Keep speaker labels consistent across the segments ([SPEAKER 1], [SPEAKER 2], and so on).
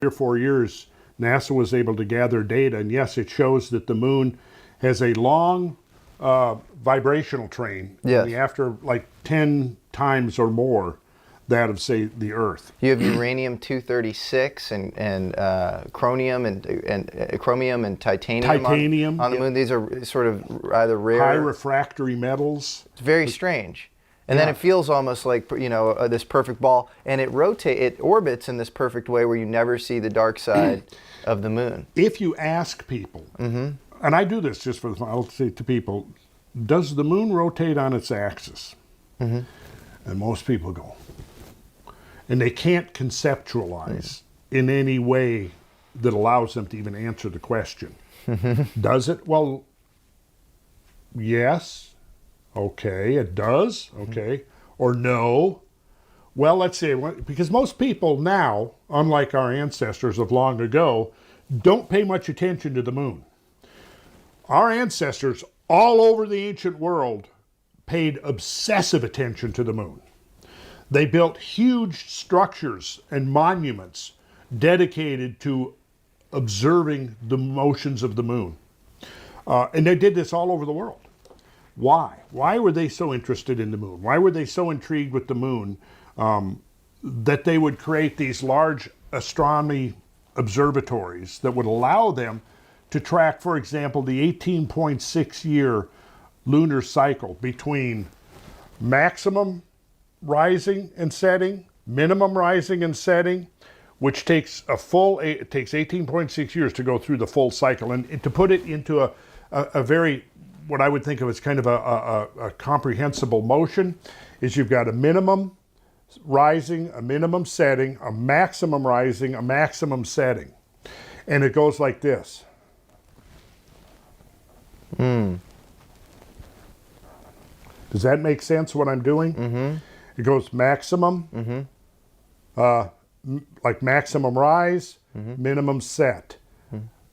[SPEAKER 1] or 4 years, NASA was able to gather data, and yes, it shows that the moon has a long vibrational train.
[SPEAKER 2] Yes.
[SPEAKER 1] After like 10 times or more that of, say, the Earth.
[SPEAKER 2] You have uranium-236 and chromium and titanium on the moon. These are sort of either rare,
[SPEAKER 1] high refractory metals.
[SPEAKER 2] It's very strange. And then it feels almost like, this perfect ball, and it orbits in this perfect way where you never see the dark side of the moon.
[SPEAKER 1] If you ask people, and I do this just for the fun, I'll say to people, does the moon rotate on its axis? And most people go. And they can't conceptualize in any way that allows them to even answer the question. Does it? Well, yes. Okay, it does. Okay. Or no. Well, let's say, because most people now, unlike our ancestors of long ago, don't pay much attention to the moon. Our ancestors all over the ancient world paid obsessive attention to the moon. They built huge structures and monuments dedicated to observing the motions of the moon. And they did this all over the world. Why? Why were they so interested in the moon? Why were they so intrigued with the moon that they would create these large astronomy observatories that would allow them to track, for example, the 18.6-year lunar cycle between maximum rising and setting, minimum rising and setting, which takes it takes 18.6 years to go through the full cycle. And to put it into a very, what I would think of as kind of a comprehensible motion, is you've got a minimum rising, a minimum setting, a maximum rising, a maximum setting. And it goes like this. Does that make sense what I'm doing? It goes maximum, like maximum rise, minimum set.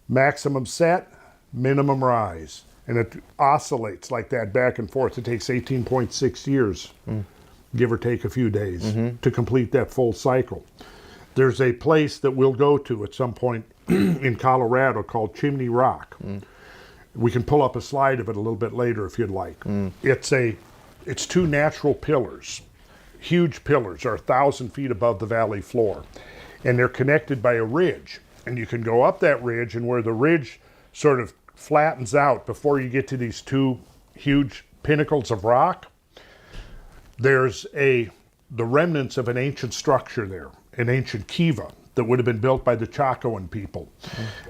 [SPEAKER 1] Maximum set, minimum rise. And it oscillates like that back and forth. It takes 18.6 years, give or take a few days, to complete that full cycle. There's a place that we'll go to at some point in Colorado called Chimney Rock. We can pull up a slide of it a little bit later if you'd like. It's two natural pillars. Huge pillars are 1,000 feet above the valley floor. And they're connected by a ridge. And you can go up that ridge, and where the ridge sort of flattens out before you get to these two huge pinnacles of rock, there's the remnants of an ancient structure there, an ancient kiva that would have been built by the Chacoan people.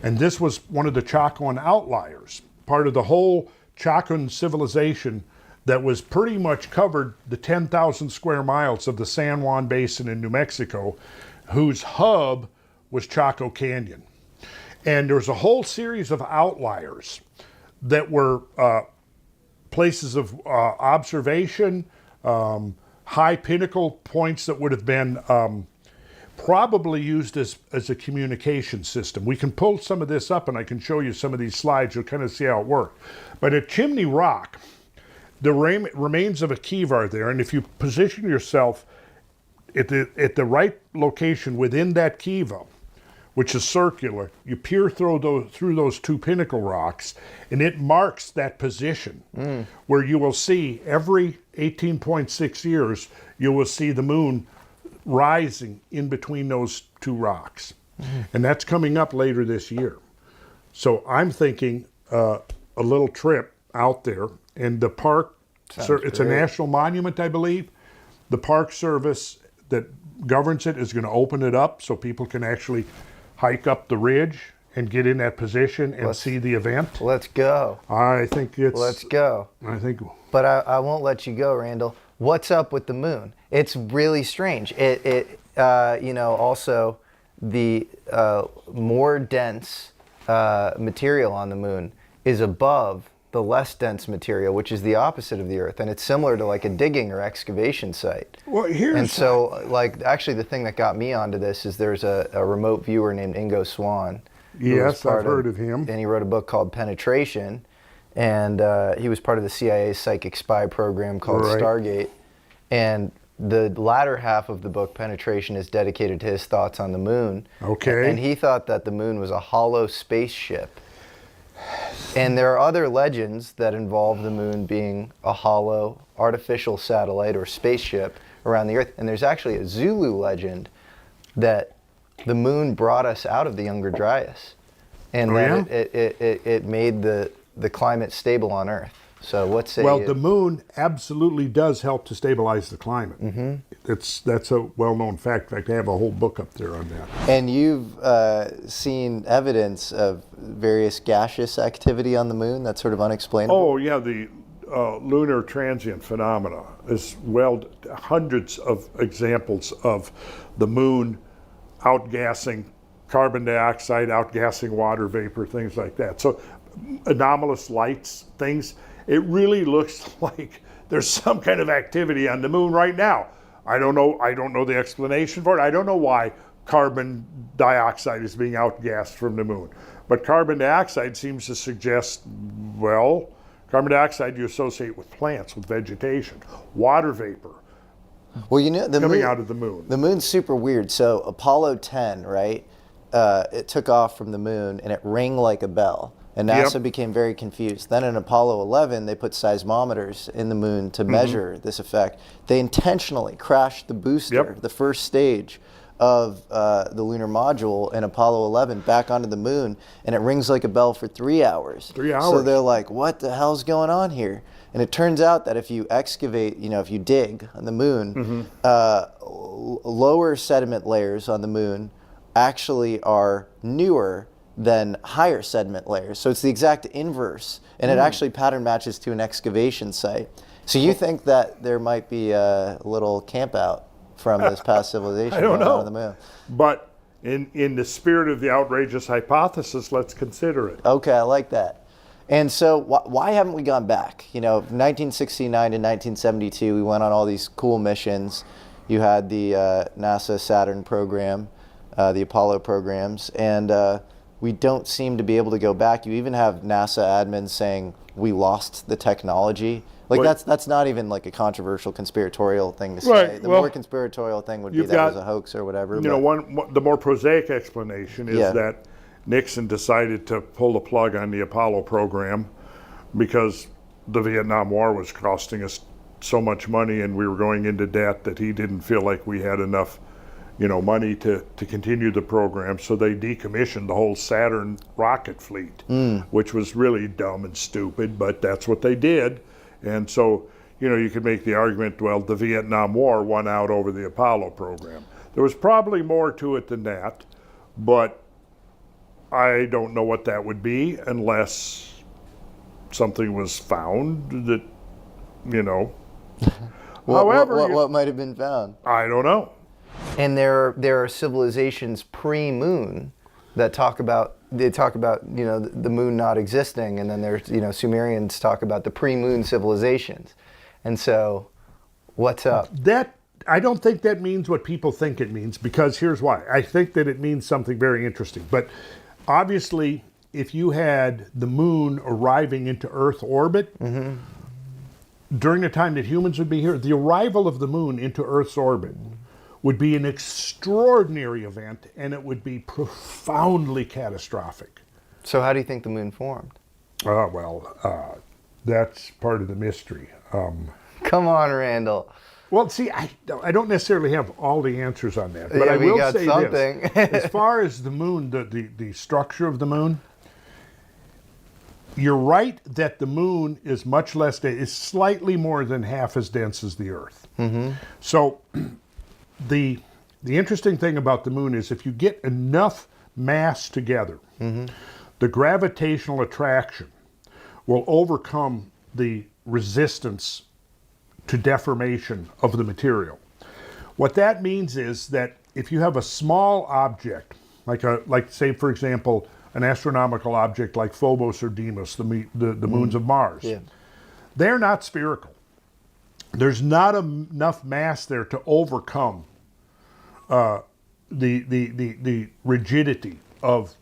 [SPEAKER 1] And this was one of the Chacoan outliers, part of the whole Chacoan civilization that was pretty much covered the 10,000 square miles of the San Juan Basin in New Mexico, whose hub was Chaco Canyon. And there was a whole series of outliers that were places of observation, high pinnacle points that would have been probably used as a communication system. We can pull some of this up and I can show you some of these slides. You'll kind of see how it worked. But at Chimney Rock, the remains of a kiva are there, and if you position yourself at the right location within that kiva, which is circular, you peer through those two pinnacle rocks, and it marks that position where you will see every 18.6 years, you will see the moon rising in between those two rocks. And that's coming up later this year. So I'm thinking a little trip out there, and the park, it's a national monument, I believe. The Park Service that governs it is going to open it up so people can actually hike up the ridge and get in that position and see the event.
[SPEAKER 2] Let's go.
[SPEAKER 1] I think it's...
[SPEAKER 2] Let's go.
[SPEAKER 1] I think...
[SPEAKER 2] But I won't let you go, Randall. What's up with the moon? It's really strange. Also the more dense material on the moon is above the less dense material, which is the opposite of the Earth, and it's similar to like a digging or excavation site.
[SPEAKER 1] Well,
[SPEAKER 2] actually the thing that got me onto this is there's a remote viewer named Ingo Swann.
[SPEAKER 1] Yes, I've heard of him.
[SPEAKER 2] And he wrote a book called Penetration, and he was part of the CIA's psychic spy program called Stargate. And the latter half of the book, Penetration, is dedicated to his thoughts on the moon.
[SPEAKER 1] Okay.
[SPEAKER 2] And he thought that the moon was a hollow spaceship. And there are other legends that involve the moon being a hollow artificial satellite or spaceship around the Earth. And there's actually a Zulu legend that the moon brought us out of the Younger Dryas, and that it made the climate stable on Earth. So what say
[SPEAKER 1] Well,
[SPEAKER 2] you?
[SPEAKER 1] the moon absolutely does help to stabilize the climate. That's a well-known fact. In fact, I have a whole book up there on that.
[SPEAKER 2] And you've seen evidence of various gaseous activity on the moon that's sort of unexplainable?
[SPEAKER 1] Oh, yeah, the lunar transient phenomena is hundreds of examples of the moon outgassing carbon dioxide, outgassing water vapor, things like that. So anomalous lights, things. It really looks like there's some kind of activity on the moon right now. I don't know the explanation for it. I don't know why carbon dioxide is being outgassed from the moon. But carbon dioxide seems to suggest, well, carbon dioxide you associate with plants, with vegetation. Water vapor.
[SPEAKER 2] Well, you know, the
[SPEAKER 1] coming
[SPEAKER 2] moon,
[SPEAKER 1] out of the moon.
[SPEAKER 2] The moon's super weird. So Apollo 10, right? It took off from the moon and it rang like a bell. And NASA became very confused. Then in Apollo 11, they put seismometers in the moon to measure this effect. They intentionally crashed the booster, the first stage of the lunar module in Apollo 11 back onto the moon, and it rings like a bell for 3 hours.
[SPEAKER 1] 3 hours.
[SPEAKER 2] So they're like, what the hell's going on here? And it turns out that if you excavate, if you dig on the moon, lower sediment layers on the moon actually are newer than higher sediment layers. So it's the exact inverse, and it actually pattern matches to an excavation site. So you think that there might be a little camp out from this past civilization
[SPEAKER 1] I don't know.
[SPEAKER 2] on the moon?
[SPEAKER 1] But in the spirit of the outrageous hypothesis, let's consider it.
[SPEAKER 2] Okay, I like that. And so why haven't we gone back? 1969 to 1972, we went on all these cool missions. You had the NASA Saturn program, the Apollo programs, and we don't seem to be able to go back. You even have NASA admins saying we lost the technology. Like that's not even like a controversial conspiratorial thing to say.
[SPEAKER 1] Right,
[SPEAKER 2] The more conspiratorial thing would be that was a hoax or whatever.
[SPEAKER 1] The more prosaic explanation is that Nixon decided to pull the plug on the Apollo program because the Vietnam War was costing us so much money and we were going into debt that he didn't feel like we had enough money to continue the program, so they decommissioned the whole Saturn rocket fleet, which was really dumb and stupid, but that's what they did. And so, you could make the argument, well, the Vietnam War won out over the Apollo program. There was probably more to it than that, but I don't know what that would be unless something was found that, However,
[SPEAKER 2] what might have been found?
[SPEAKER 1] I don't know.
[SPEAKER 2] And there are civilizations pre-moon that talk about the moon not existing, and then there's Sumerians talk about the pre-moon civilizations. And so, what's up?
[SPEAKER 1] I don't think that means what people think it means, because here's why. I think that it means something very interesting. But obviously, if you had the moon arriving into Earth orbit during the time that humans would be here, the arrival of the moon into Earth's orbit would be an extraordinary event, and it would be profoundly catastrophic.
[SPEAKER 2] So how do you think the moon formed?
[SPEAKER 1] That's part of the mystery.
[SPEAKER 2] Come on, Randall.
[SPEAKER 1] Well, see, I don't necessarily have all the answers on that, but
[SPEAKER 2] Yeah,
[SPEAKER 1] I will
[SPEAKER 2] got
[SPEAKER 1] say
[SPEAKER 2] something.
[SPEAKER 1] this. As far as the moon, the structure of the moon, you're right that the moon is much less, is slightly more than half as dense as the Earth. So the interesting thing about the moon is if you get enough mass together, the gravitational attraction will overcome the resistance to deformation of the material. What that means is that if you have a small object, like say for example, an astronomical object like Phobos or Deimos, the moons of Mars, they're not spherical. There's not enough mass there to overcome the rigidity of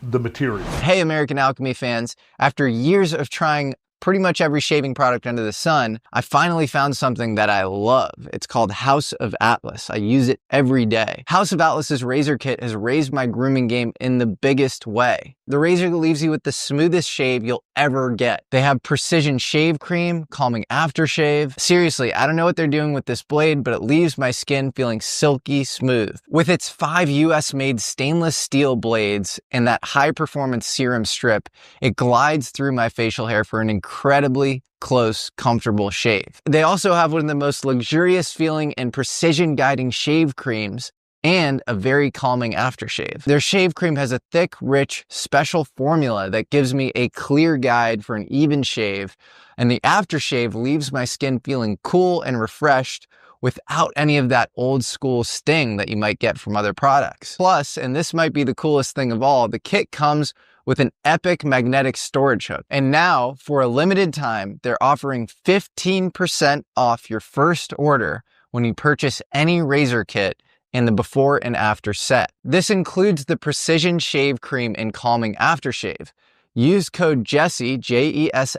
[SPEAKER 1] the material.
[SPEAKER 2] Hey, American Alchemy fans. After years of trying pretty much every shaving product under the sun, I finally found something that I love. It's called House of Atlas. I use it every day. House of Atlas's razor kit has raised my grooming game in the biggest way. The razor leaves you with the smoothest shave you'll ever get. They have precision shave cream, calming aftershave. Seriously, I don't know what they're doing with this blade, but it leaves my skin feeling silky smooth. With its 5 US-made stainless steel blades and that high-performance serum strip, it glides through my facial hair for an incredibly close, comfortable shave. They also have one of the most luxurious feeling and precision guiding shave creams and a very calming aftershave. Their shave cream has a thick, rich, special formula that gives me a clear guide for an even shave, and the aftershave leaves my skin feeling cool and refreshed without any of that old school sting that you might get from other products. Plus, and this might be the coolest thing of all, the kit comes with an epic magnetic storage hook. And now, for a limited time, they're offering 15% off your first order when you purchase any razor kit in the before and after set. This includes the precision shave cream and calming aftershave. Use code Jesse, Jesse, at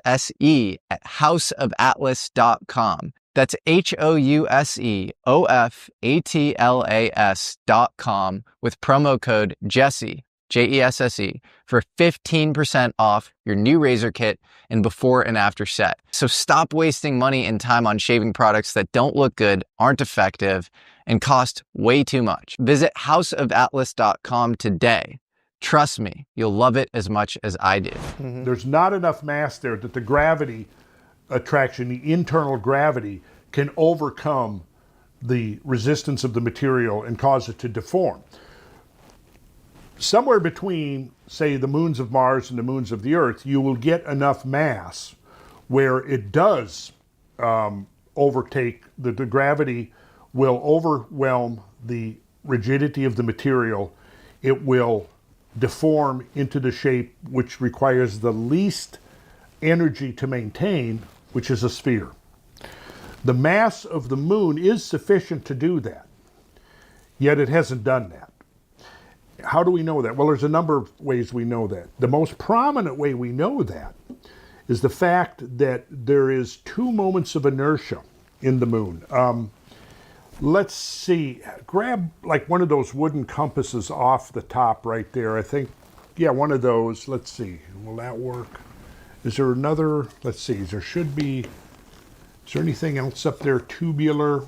[SPEAKER 2] houseofatlas.com. That's houseofatlas.com with promo code Jesse, Jesse, for 15% off your new razor kit and before and after set. So stop wasting money and time on shaving products that don't look good, aren't effective, and cost way too much. Visit houseofatlas.com today. Trust me, you'll love it as much as I do.
[SPEAKER 1] There's not enough mass there that the gravity attraction, the internal gravity, can overcome the resistance of the material and cause it to deform. Somewhere between, say, the moons of Mars and the moons of the Earth, you will get enough mass where it does overtake, the gravity will overwhelm the rigidity of the material. It will deform into the shape which requires the least energy to maintain, which is a sphere. The mass of the moon is sufficient to do that, yet it hasn't done that. How do we know that? Well, there's a number of ways we know that. The most prominent way we know that is the fact that there is 2 moments of inertia in the moon. Let's see, grab like one of those wooden compasses off the top right there. I think, yeah, one of those. Let's see, will that work? Is there another? Let's see, there should be, is there anything else up there tubular?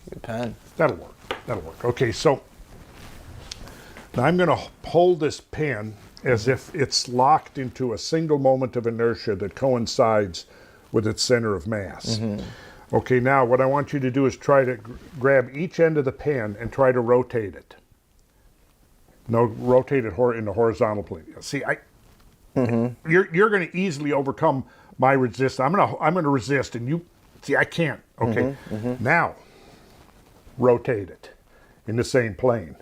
[SPEAKER 2] Good pen.
[SPEAKER 1] That'll work, that'll work. Okay, so now I'm gonna hold this pen as if it's locked into a single moment of inertia that coincides with its center of mass. Okay, now what I want you to do is try to grab each end of the pen and try to rotate it. No, rotate it in the horizontal plane. See, you're going to easily overcome my resistance. I'm going to resist, and you see, I can't. Okay, now rotate it in the same plane.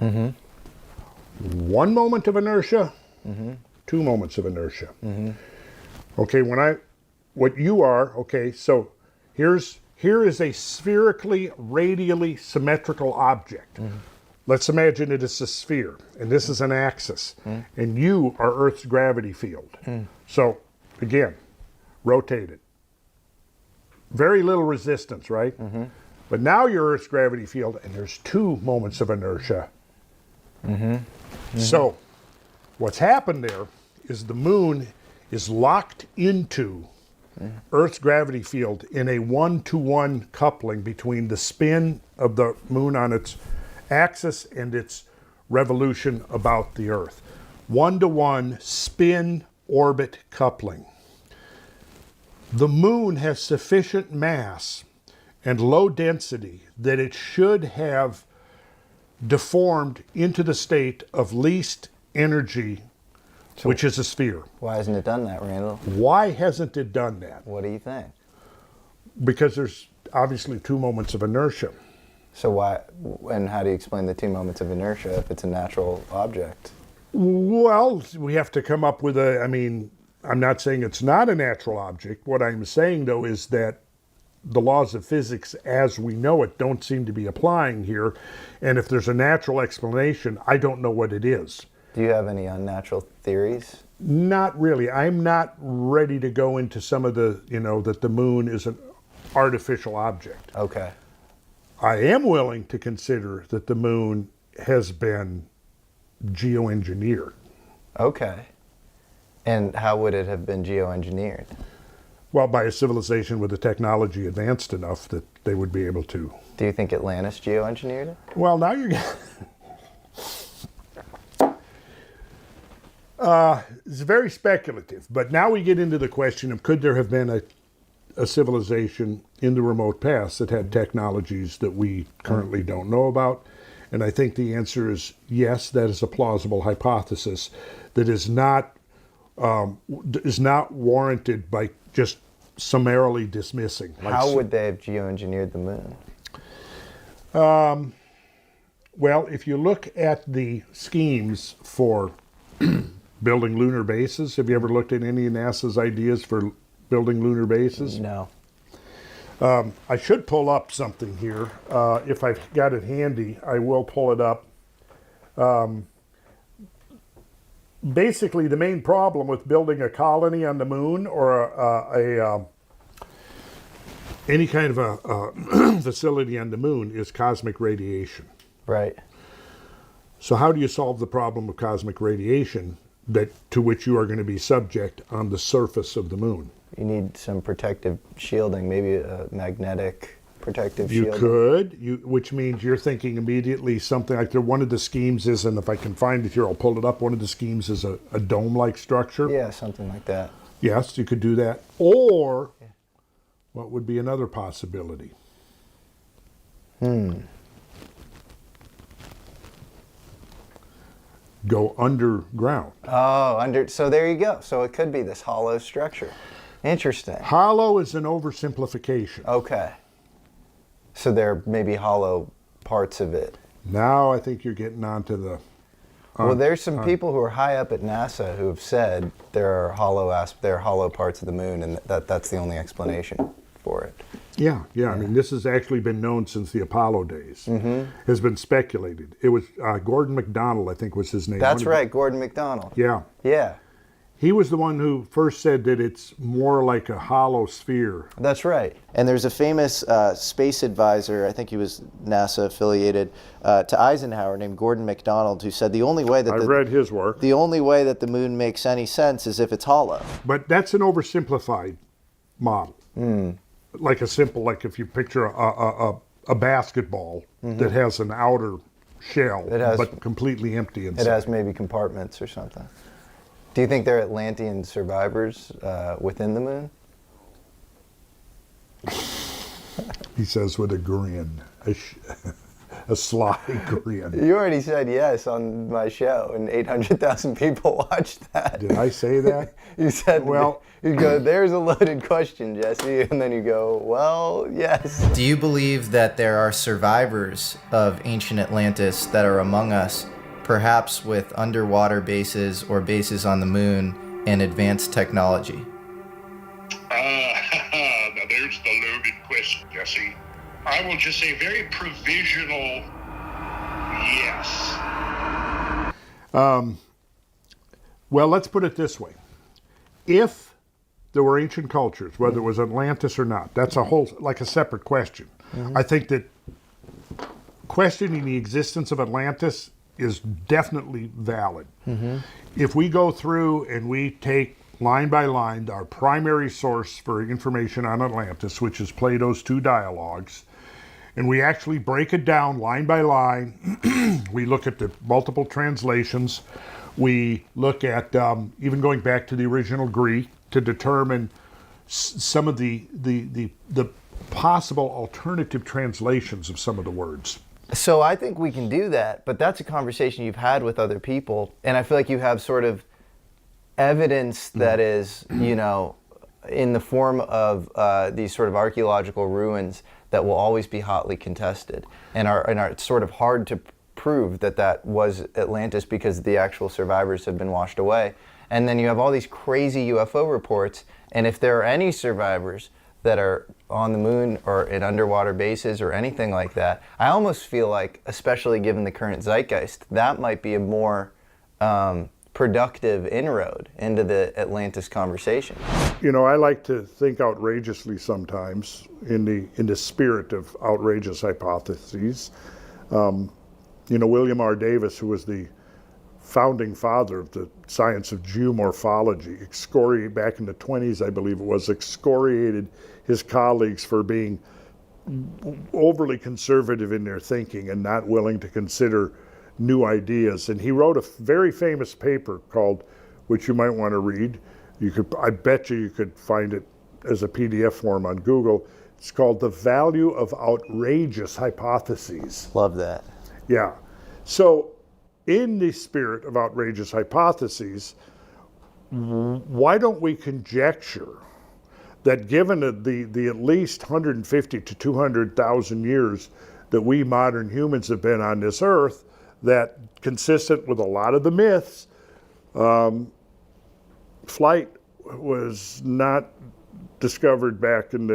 [SPEAKER 1] 1 moment of inertia, 2 moments of inertia. Okay, what you are, okay, so here is a spherically, radially symmetrical object. Let's imagine it is a sphere, and this is an axis, and you are Earth's gravity field. So, again, rotate it. Very little resistance, right? But now you're Earth's gravity field, and there's 2 moments of inertia. So, what's happened there is the moon is locked into Earth's gravity field in a 1-to-1 coupling between the spin of the moon on its axis and its revolution about the Earth. 1-to-1 spin-orbit coupling. The moon has sufficient mass and low density that it should have deformed into the state of least energy, which is a sphere.
[SPEAKER 2] Why hasn't it done that, Randall?
[SPEAKER 1] Why hasn't it done that?
[SPEAKER 2] What do you think?
[SPEAKER 1] Because there's obviously 2 moments of inertia.
[SPEAKER 2] So why, and how do you explain the 2 moments of inertia if it's a natural object?
[SPEAKER 1] Well, we have to come up with I'm not saying it's not a natural object. What I'm saying, though, is that the laws of physics as we know it don't seem to be applying here. And if there's a natural explanation, I don't know what it is.
[SPEAKER 2] Do you have any unnatural theories?
[SPEAKER 1] Not really. I'm not ready to go into some of the, that the moon is an artificial object.
[SPEAKER 2] Okay.
[SPEAKER 1] I am willing to consider that the moon has been geoengineered.
[SPEAKER 2] Okay. And how would it have been geoengineered?
[SPEAKER 1] Well, by a civilization with the technology advanced enough that they would be able to.
[SPEAKER 2] Do you think Atlantis geoengineered it?
[SPEAKER 1] Well, now you're it's very speculative, but now we get into the question of could there have been a civilization in the remote past that had technologies that we currently don't know about? And I think the answer is yes, that is a plausible hypothesis that is not warranted by just summarily dismissing.
[SPEAKER 2] How would they have geoengineered the moon?
[SPEAKER 1] Well, if you look at the schemes for building lunar bases, have you ever looked at any of NASA's ideas for building lunar bases?
[SPEAKER 2] No.
[SPEAKER 1] I should pull up something here. If I've got it handy, I will pull it up. Basically, the main problem with building a colony on the moon or any kind of a facility on the moon is cosmic radiation.
[SPEAKER 2] Right.
[SPEAKER 1] So how do you solve the problem of cosmic radiation to which you are going to be subject on the surface of the moon?
[SPEAKER 2] You need some protective shielding, maybe a magnetic protective
[SPEAKER 1] You
[SPEAKER 2] shielding.
[SPEAKER 1] could, which means you're thinking immediately something like one of the schemes is, and if I can find it here, I'll pull it up. One of the schemes is a dome-like structure.
[SPEAKER 2] Yeah, something like that.
[SPEAKER 1] Yes, you could do that. Or what would be another possibility? Go underground.
[SPEAKER 2] Oh, so there you go. So it could be this hollow structure. Interesting.
[SPEAKER 1] Hollow is an oversimplification.
[SPEAKER 2] Okay. So there may be hollow parts of it.
[SPEAKER 1] Now I think you're getting onto the...
[SPEAKER 2] Well, there's some people who are high up at NASA who have said there are hollow parts of the moon, and that's the only explanation for it.
[SPEAKER 1] Yeah. I mean, this has actually been known since the Apollo days. Has been speculated. It was Gordon McDonald, I think was his name.
[SPEAKER 2] That's right, Gordon McDonald.
[SPEAKER 1] Yeah.
[SPEAKER 2] Yeah.
[SPEAKER 1] He was the one who first said that it's more like a hollow sphere.
[SPEAKER 2] That's right.
[SPEAKER 3] And there's a famous space advisor, I think he was NASA affiliated, to Eisenhower named Gordon McDonald, who said the only way that
[SPEAKER 1] I've read his work.
[SPEAKER 3] the only way that the moon makes any sense is if it's hollow.
[SPEAKER 1] But that's an oversimplified model. Like if you picture a basketball that has an outer shell, but completely empty inside.
[SPEAKER 2] It has maybe compartments or something. Do you think there are Atlantean survivors within the moon?
[SPEAKER 1] He says with a grin, a sly grin.
[SPEAKER 2] You already said yes on my show, and 800,000 people watched that.
[SPEAKER 1] Did I say that?
[SPEAKER 2] You said,
[SPEAKER 1] Well,
[SPEAKER 2] you go, there's a loaded question, Jesse, and then you go, well, yes.
[SPEAKER 4] Do you believe that there are survivors of ancient Atlantis that are among us, perhaps with underwater bases or bases on the moon and advanced technology?
[SPEAKER 5] Now there's the loaded question, Jesse. I will just say very provisional yes.
[SPEAKER 1] Well, let's put it this way. If there were ancient cultures, whether it was Atlantis or not, that's a separate question. I think that questioning the existence of Atlantis is definitely valid. If we go through and we take line by line our primary source for information on Atlantis, which is Plato's two dialogues, and we actually break it down line by line, we look at the multiple translations, we look at even going back to the original Greek to determine some of the possible alternative translations of some of the words.
[SPEAKER 2] So I think we can do that, but that's a conversation you've had with other people, and I feel like you have sort of evidence that is, in the form of these sort of archaeological ruins that will always be hotly contested, and are sort of hard to prove that was Atlantis because the actual survivors have been washed away. And then you have all these crazy UFO reports, and if there are any survivors that are on the moon or in underwater bases or anything like that, I almost feel like, especially given the current zeitgeist, that might be a more productive inroad into the Atlantis conversation.
[SPEAKER 1] You know, I like to think outrageously sometimes in the spirit of outrageous hypotheses. You know, William R. Davis, who was the founding father of the science of geomorphology, back in the 20s, I believe it was, excoriated his colleagues for being overly conservative in their thinking and not willing to consider new ideas. And he wrote a very famous paper called, which you might want to read. I bet you could find it as a PDF form on Google. It's called The Value of Outrageous Hypotheses.
[SPEAKER 3] Love that.
[SPEAKER 1] Yeah. So in the spirit of outrageous hypotheses, why don't we conjecture that given the at least 150 to 200,000 years that we modern humans have been on this earth, that consistent with a lot of the myths, flight was not discovered back in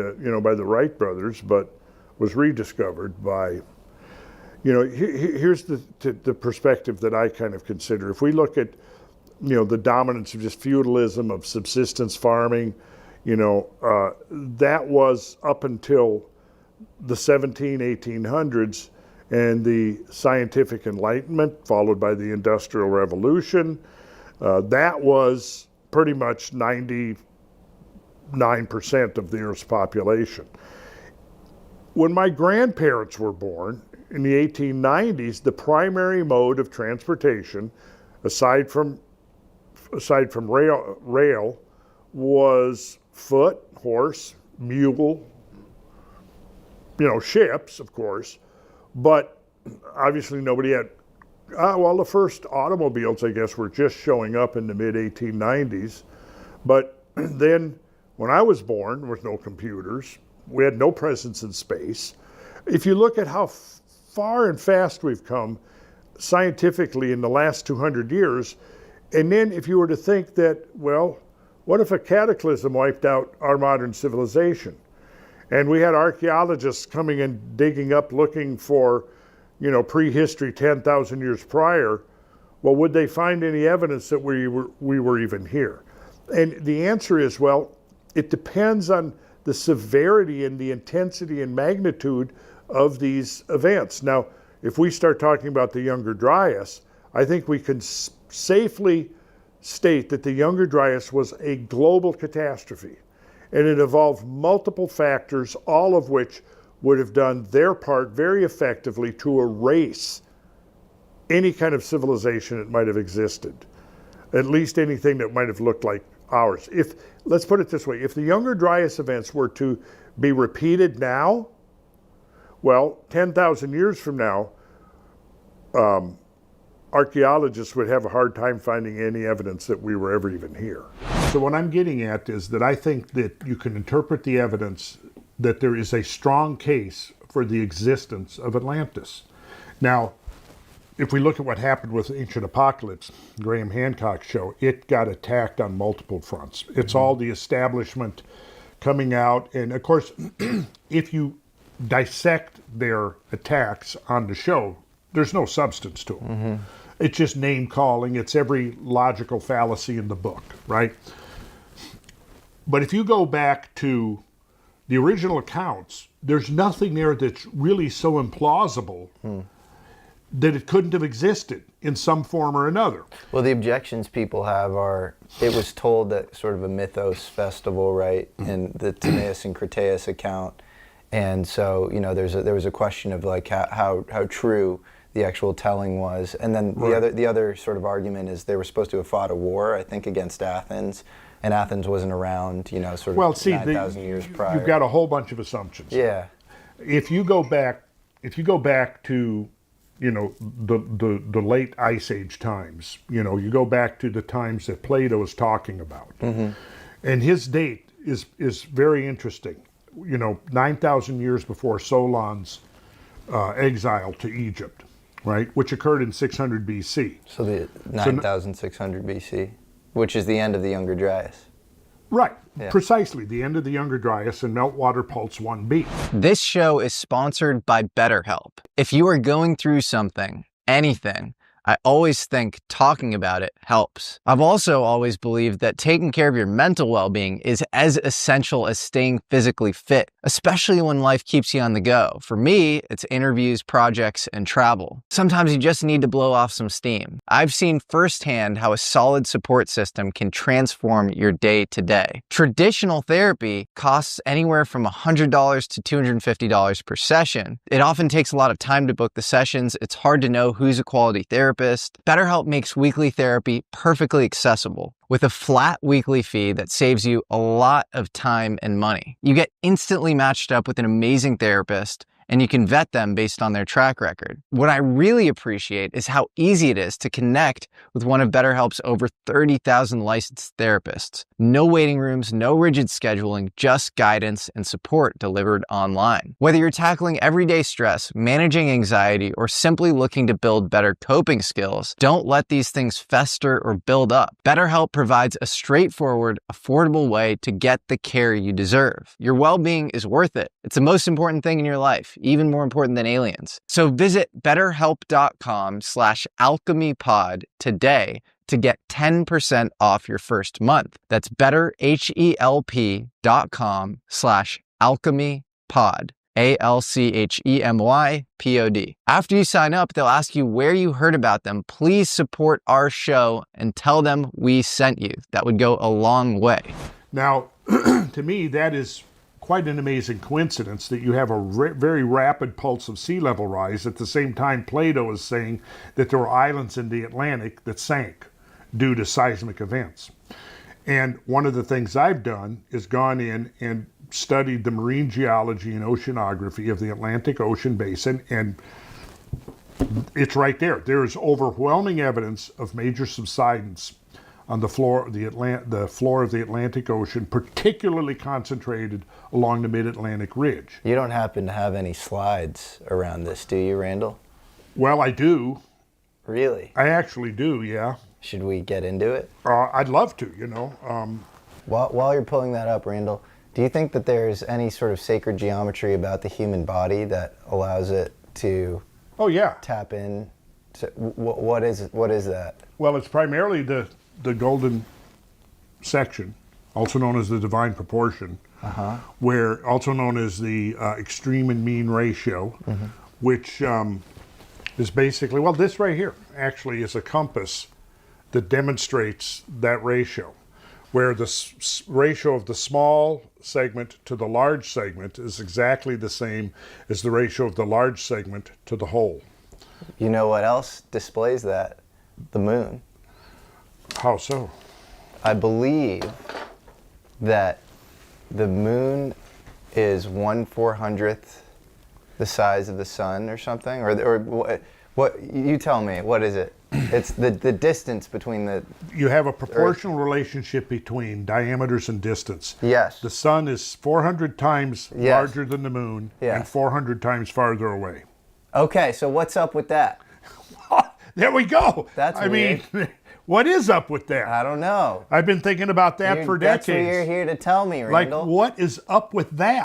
[SPEAKER 1] by the Wright brothers, but was rediscovered by, here's the perspective that I kind of consider. If we look at, the dominance of just feudalism, of subsistence farming, that was up until the 1800s and the scientific enlightenment, followed by the Industrial Revolution. That was pretty much 99% of the Earth's population. When my grandparents were born in the 1890s, the primary mode of transportation, aside from rail, was foot, horse, mule, ships, of course, but obviously nobody had, the first automobiles, I guess, were just showing up in the mid-1890s, but then when I was born, there was no computers, we had no presence in space. If you look at how far and fast we've come scientifically in the last 200 years, and then if you were to think that, well, what if a cataclysm wiped out our modern civilization? And we had archaeologists coming and digging up looking for, prehistory 10,000 years prior. Well, would they find any evidence that we were even here? And the answer is, well, it depends on the severity and the intensity and magnitude of these events. Now, if we start talking about the Younger Dryas, I think we can safely state that the Younger Dryas was a global catastrophe, and it involved multiple factors, all of which would have done their part very effectively to erase any kind of civilization that might have existed, at least anything that might have looked like ours. Let's put it this way, if the Younger Dryas events were to be repeated now, well, 10,000 years from now, archaeologists would have a hard time finding any evidence that we were ever even here. So what I'm getting at is that I think that you can interpret the evidence that there is a strong case for the existence of Atlantis. Now, if we look at what happened with Ancient Apocalypse, Graham Hancock's show, it got attacked on multiple fronts. It's all the establishment coming out, and of course, if you dissect their attacks on the show, there's no substance to them. It's just name calling. It's every logical fallacy in the book, right? But if you go back to the original accounts, there's nothing there that's really so implausible that it couldn't have existed in some form or another.
[SPEAKER 2] Well, the objections people have are, it was told that sort of a mythos festival, right, in the Timaeus and Critaeus account. And so, there was a question of like how true the actual telling was. And then the other sort of argument is they were supposed to have fought a war, I think, against Athens, and Athens wasn't around, sort of 9,000 years prior.
[SPEAKER 1] You've got a whole bunch of assumptions.
[SPEAKER 2] Yeah.
[SPEAKER 1] If you go back to, the late Ice Age times, you go back to the times that Plato is talking about, and his date is very interesting. 9,000 years before Solon's exile to Egypt, right, which occurred in 600 BC.
[SPEAKER 2] So the 9,600 BC, which is the end of the Younger Dryas.
[SPEAKER 1] Right, precisely, the end of the Younger Dryas and Meltwater Pulse 1b.
[SPEAKER 6] This show is sponsored by BetterHelp. If you are going through something, anything,
[SPEAKER 2] I always think talking about it helps. I've also always believed that taking care of your mental well-being is as essential as staying physically fit, especially when life keeps you on the go. For me, it's interviews, projects, and travel. Sometimes you just need to blow off some steam. I've seen firsthand how a solid support system can transform your day to day. Traditional therapy costs anywhere from $100 to $250 per session. It often takes a lot of time to book the sessions. It's hard to know who's a quality therapist. BetterHelp makes weekly therapy perfectly accessible with a flat weekly fee that saves you a lot of time and money. You get instantly matched up with an amazing therapist, and you can vet them based on their track record. What I really appreciate is how easy it is to connect with one of BetterHelp's over 30,000 licensed therapists. No waiting rooms, no rigid scheduling, just guidance and support delivered online. Whether you're tackling everyday stress, managing anxiety, or simply looking to build better coping skills, don't let these things fester or build up. BetterHelp provides a straightforward, affordable way to get the care you deserve. Your well-being is worth it. It's the most important thing in your life, even more important than aliens. So visit betterhelp.com/alchemypod today to get 10% off your first month. That's betterhelp.com/alchemypod. ALCHEMYPOD. After you sign up, they'll ask you where you heard about them. Please support our show and tell them we sent you. That would go a long way.
[SPEAKER 1] Now, to me, that is quite an amazing coincidence that you have a very rapid pulse of sea level rise. At the same time, Plato is saying that there were islands in the Atlantic that sank due to seismic events. And one of the things I've done is gone in and studied the marine geology and oceanography of the Atlantic Ocean basin, and it's right there. There is overwhelming evidence of major subsidence on the floor of the Atlantic Ocean, particularly concentrated along the mid-Atlantic ridge.
[SPEAKER 2] You don't happen to have any slides around this, do you, Randall?
[SPEAKER 1] Well, I do.
[SPEAKER 2] Really?
[SPEAKER 1] I actually do, yeah.
[SPEAKER 2] Should we get into it?
[SPEAKER 1] I'd love to,
[SPEAKER 2] While you're pulling that up, Randall, do you think that there's any sort of sacred geometry about the human body that allows it to
[SPEAKER 1] Oh, yeah.
[SPEAKER 2] tap in? What is that?
[SPEAKER 1] Well, it's primarily the golden section, also known as the divine proportion, where also known as the extreme and mean ratio, which is basically, well, this right here actually is a compass that demonstrates that ratio, where the ratio of the small segment to the large segment is exactly the same as the ratio of the large segment to the whole.
[SPEAKER 2] You know what else displays that? The moon.
[SPEAKER 1] How so?
[SPEAKER 2] I believe that the moon is 1/400th the size of the sun or something, or what? You tell me. What is it? It's the distance between the.
[SPEAKER 1] You have a proportional relationship between diameters and distance.
[SPEAKER 2] Yes.
[SPEAKER 1] The sun is 400 times larger than the moon and 400 times farther away.
[SPEAKER 2] Okay, so what's up with that?
[SPEAKER 1] There we go.
[SPEAKER 2] That's weird.
[SPEAKER 1] mean, what is up with that?
[SPEAKER 2] I don't know.
[SPEAKER 1] I've been thinking about that for decades.
[SPEAKER 2] That's what you're here to tell me, Randall.
[SPEAKER 1] Like, what is up with that?